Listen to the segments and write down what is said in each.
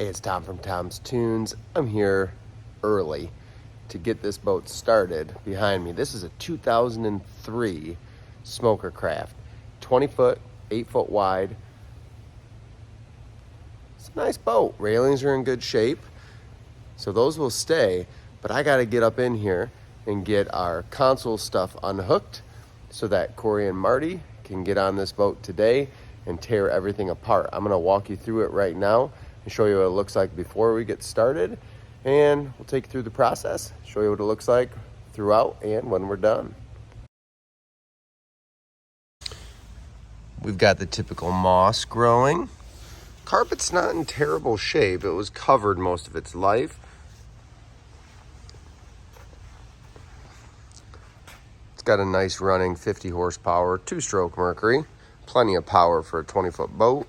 Hey, it's Tom from Tom's Toons. I'm here early to get this boat started behind me. This is a 2003 SmokerCraft, 20 foot, 8 foot wide. It's a nice boat. Railings are in good shape, so those will stay, but I gotta get up in here and get our console stuff unhooked so that Corey and Marty can get on this boat today and tear everything apart. I'm gonna walk you through it right now and show you what it looks like before we get started, and we'll take you through the process, show you what it looks like throughout and when we're done. We've got the typical moss growing. Carpet's not in terrible shape. It was covered most of its life. It's got a nice running 50 horsepower, 2-stroke Mercury. Plenty of power for a 20-foot boat.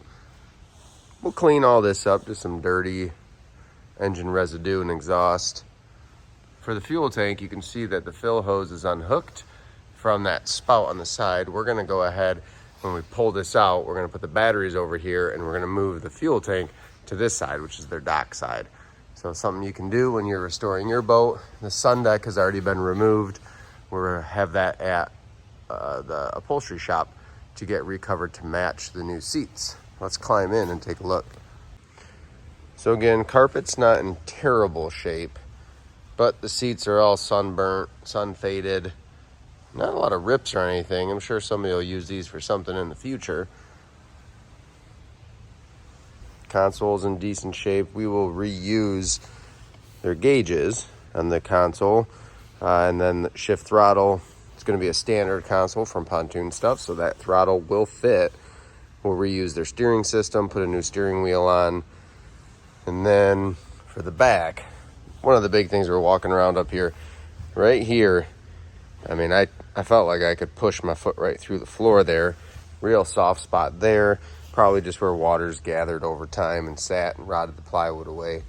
We'll clean all this up, just some dirty engine residue and exhaust. For the fuel tank, you can see that the fill hose is unhooked from that spout on the side. We're gonna go ahead, when we pull this out, we're gonna put the batteries over here and we're gonna move the fuel tank to this side, which is their dock side. So something you can do when you're restoring your boat. The sun deck has already been removed. We'll have that at the upholstery shop to get recovered to match the new seats. Let's climb in and take a look. So again, carpet's not in terrible shape, but the seats are all sunburnt, sun faded. Not a lot of rips or anything. I'm sure somebody will use these for something in the future. Console's in decent shape. We will reuse their gauges on the console. And then the shift throttle, it's going to be a standard console from Pontoon Stuff, so that throttle will fit. We'll reuse their steering system, put a new steering wheel on. And then for the back, one of the big things we're walking around up here, right here, I mean, I felt like I could push my foot right through the floor there. Real soft spot there. Probably just where water's gathered over time and sat and rotted the plywood away.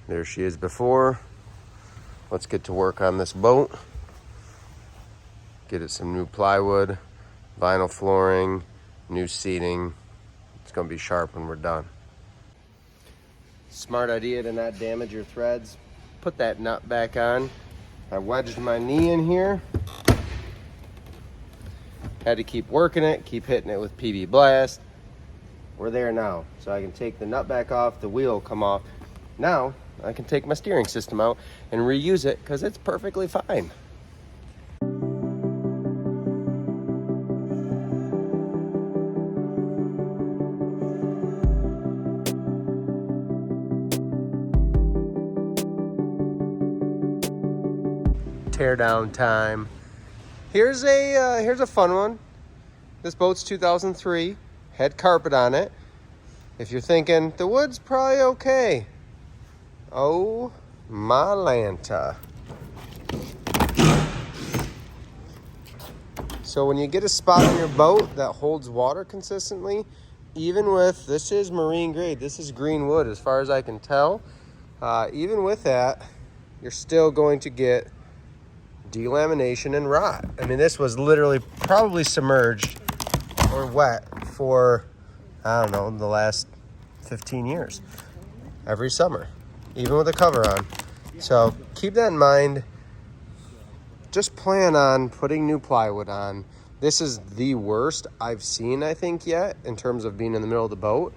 There she is before. Let's get to work on this boat. Get it some new plywood, vinyl flooring, new seating. It's gonna be sharp when we're done. Smart idea to not damage your threads. Put that nut back on. I wedged my knee in here. Had to keep working it, keep hitting it with PB Blast. We're there now. So I can take the nut back off, the wheel will come off. Now I can take my steering system out and reuse it because it's perfectly fine. Tear down time. Here's a fun one. This boat's 2003, had carpet on it. If you're thinking the wood's probably okay, oh my Lanta. So when you get a spot on your boat that holds water consistently, even with, this is marine grade, this is green wood as far as I can tell, even with that, you're still going to get delamination and rot. I mean, this was literally probably submerged or wet for, I don't know, the last 15 years. Every summer, even with a cover on. So keep that in mind. Just plan on putting new plywood on. This is the worst I've seen, I think, yet in terms of being in the middle of the boat.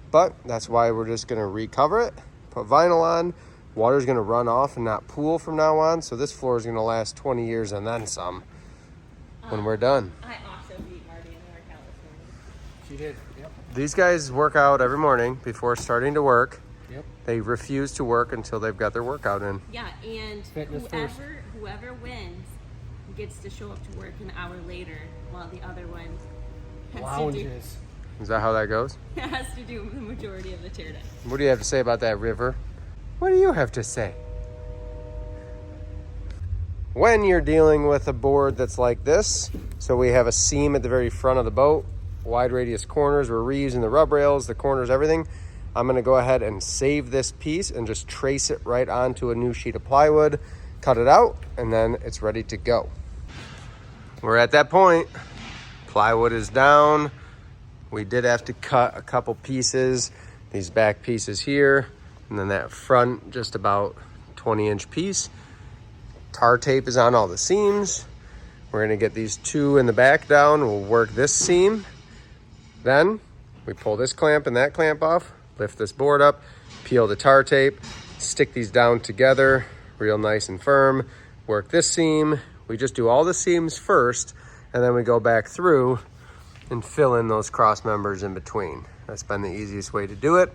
But that's why we're just gonna recover it, put vinyl on. Water's gonna run off and not pool from now on, so this floor is gonna last 20 years and then some when we're done. I also beat Marty in the workout this morning. She did, yep. These guys work out every morning before starting to work. Yep. They refuse to work until they've got their workout in. Yeah, and whoever wins gets to show up to work an hour later while the other one Lounges. Is that how that goes? has to do the majority of the teardown. What do you have to say about that, River? What do you have to say? When you're dealing with a board that's like this, so we have a seam at the very front of the boat, wide radius corners, we're reusing the rub rails, the corners, everything. I'm gonna go ahead and save this piece and just trace it right onto a new sheet of plywood, cut it out, and then it's ready to go. We're at that point. Plywood is down. We did have to cut a couple pieces these back pieces here, and then that front just about 20-inch piece. Tar tape is on all the seams. We're gonna get these two in the back down. We'll work this seam. Then we pull this clamp and that clamp off, lift this board up, peel the tar tape, stick these down together real nice and firm, work this seam. We just do all the seams first, and then we go back through and fill in those cross members in between. That's been the easiest way to do it,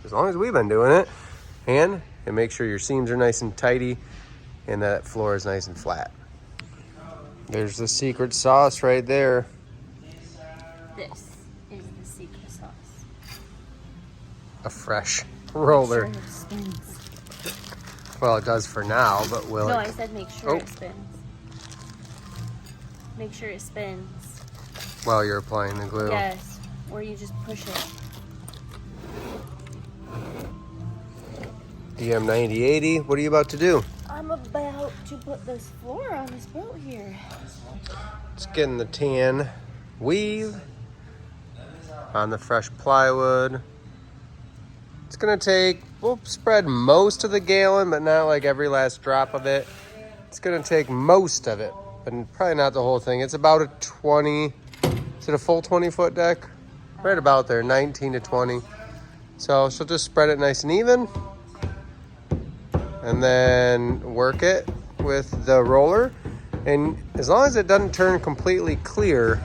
as long as we've been doing it. And make sure your seams are nice and tidy and that floor is nice and flat. There's the secret sauce right there. This is the secret sauce. A fresh roller. Make sure it spins. Well, it does for now, but will No, it? I said make sure it spins. Make sure it spins. While you're applying the glue. Yes, or you just push it. DM 9080, what are you about to do? I'm about to put this floor on this boat here. It's getting the tan weave on the fresh plywood. It's gonna take, we'll spread most of the gallon, but not like every last drop of it. It's gonna take most of it, but probably not the whole thing. It's about a 20, is it a full 20-foot deck? Right about there, 19 to 20. So she'll just spread it nice and even, and then work it with the roller. And as long as it doesn't turn completely clear,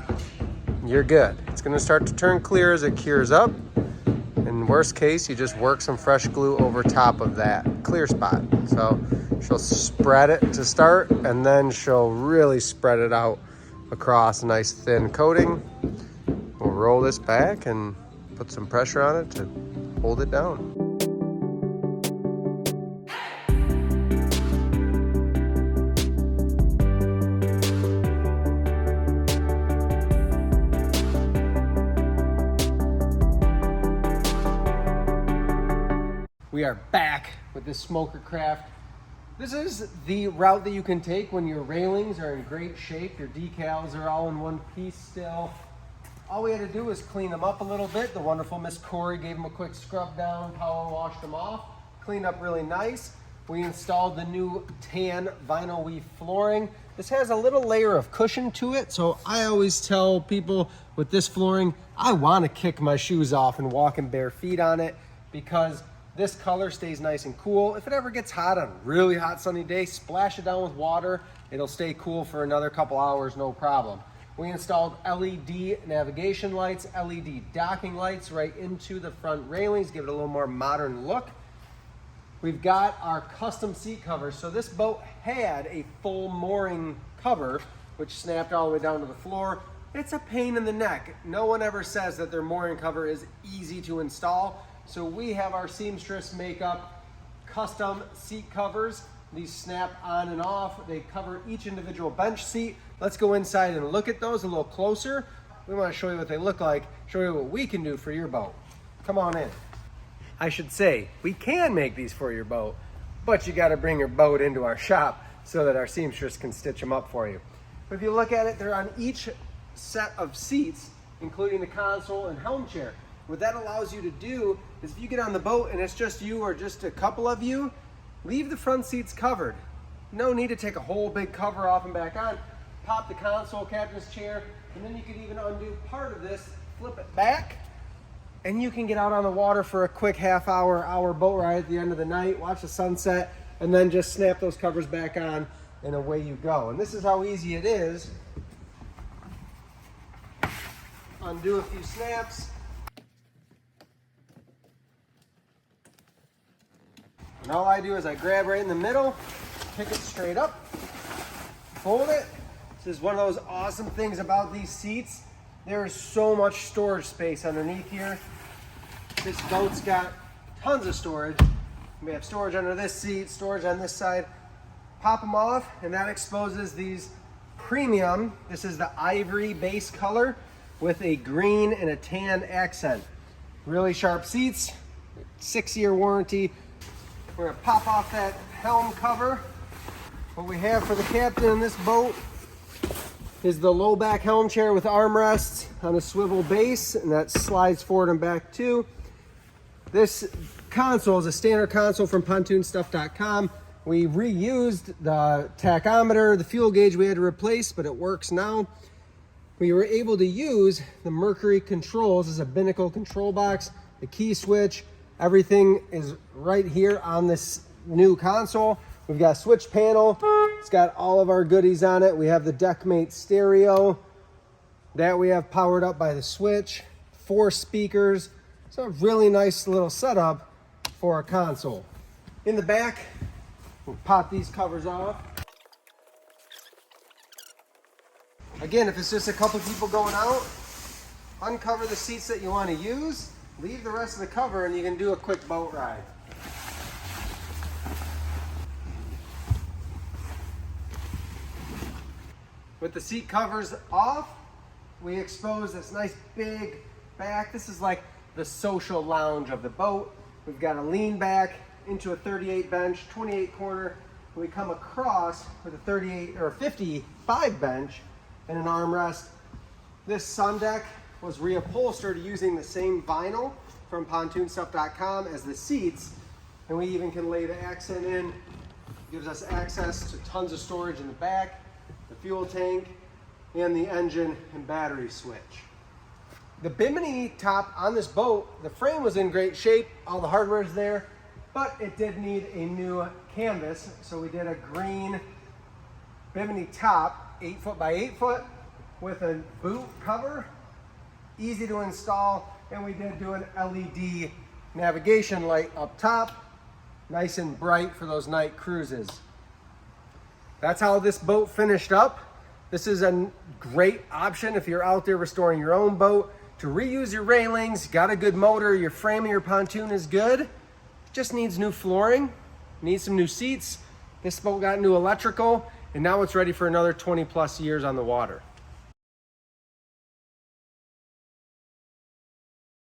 you're good. It's gonna start to turn clear as it cures up. In worst case, you just work some fresh glue over top of that clear spot. So she'll spread it to start, and then she'll really spread it out across a nice thin coating. We'll roll this back and put some pressure on it to hold it down. We are back with this SmokerCraft. This is the route that you can take when your railings are in great shape, your decals are all in one piece still. All we had to do was clean them up a little bit. The wonderful Miss Corey gave them a quick scrub down, power washed them off, cleaned up really nice. We installed the new tan vinyl weave flooring. This has a little layer of cushion to it, so I always tell people with this flooring, I want to kick my shoes off and walk in bare feet on it, because this color stays nice and cool. If it ever gets hot on a really hot sunny day, splash it down with water. It'll stay cool for another couple hours, no problem. We installed LED navigation lights, LED docking lights right into the front railings, give it a little more modern look. We've got our custom seat covers. So this boat had a full mooring cover, which snapped all the way down to the floor. It's a pain in the neck. No one ever says that their mooring cover is easy to install. So we have our seamstress make up custom seat covers. These snap on and off. They cover each individual bench seat. Let's go inside and look at those a little closer. We want to show you what they look like, show you what we can do for your boat. Come on in. I should say, we can make these for your boat, but you got to bring your boat into our shop so that our seamstress can stitch them up for you. But if you look at it, they're on each set of seats, including the console and helm chair. What that allows you to do is if you get on the boat and it's just you or just a couple of you, leave the front seats covered. No need to take a whole big cover off and back on. Pop the console, captain's chair, and then you can even undo part of this, flip it back, and you can get out on the water for a quick hour boat ride at the end of the night, watch the sunset, and then just snap those covers back on and away you go. And this is how easy it is. Undo a few snaps. And all I do is I grab right in the middle, pick it straight up, fold it. This is one of those awesome things about these seats. There is so much storage space underneath here. This boat's got tons of storage. We have storage under this seat, storage on this side. Pop them off, and that exposes these premium, this is the ivory base color with a green and a tan accent. Really sharp seats, 6-year warranty. We're gonna pop off that helm cover. What we have for the captain in this boat is the low back helm chair with armrests on a swivel base, and that slides forward and back too. This console is a standard console from PontoonStuff.com. We reused the tachometer, the fuel gauge we had to replace, but it works now. We were able to use the Mercury controls as a binnacle control box, the key switch, everything is right here on this new console. We've got a switch panel, it's got all of our goodies on it. We have the Deckmate stereo that we have powered up by the switch, 4 speakers. It's a really nice little setup for a console. In the back, we'll pop these covers off. Again, if it's just a couple people going out, uncover the seats that you want to use, leave the rest of the cover, and you can do a quick boat ride. With the seat covers off, we expose this nice big back. This is like the social lounge of the boat. We've got a lean back into a 38 bench, 28 corner. We come across with a 38 or 55 bench and an armrest. This sun deck was reupholstered using the same vinyl from PontoonStuff.com as the seats, and we even can lay the accent in. Gives us access to tons of storage in the back, the fuel tank, and the engine and battery switch. The bimini top on this boat, the frame was in great shape, all the hardware is there, but it did need a new canvas, so we did a green bimini top, 8 foot by 8 foot, with a boot cover, easy to install, and we did do an LED navigation light up top, nice and bright for those night cruises. That's how this boat finished up. This is a great option if you're out there restoring your own boat, to reuse your railings, got a good motor, your frame of your pontoon is good, just needs new flooring, needs some new seats. This boat got new electrical, and now it's ready for another 20 plus years on the water.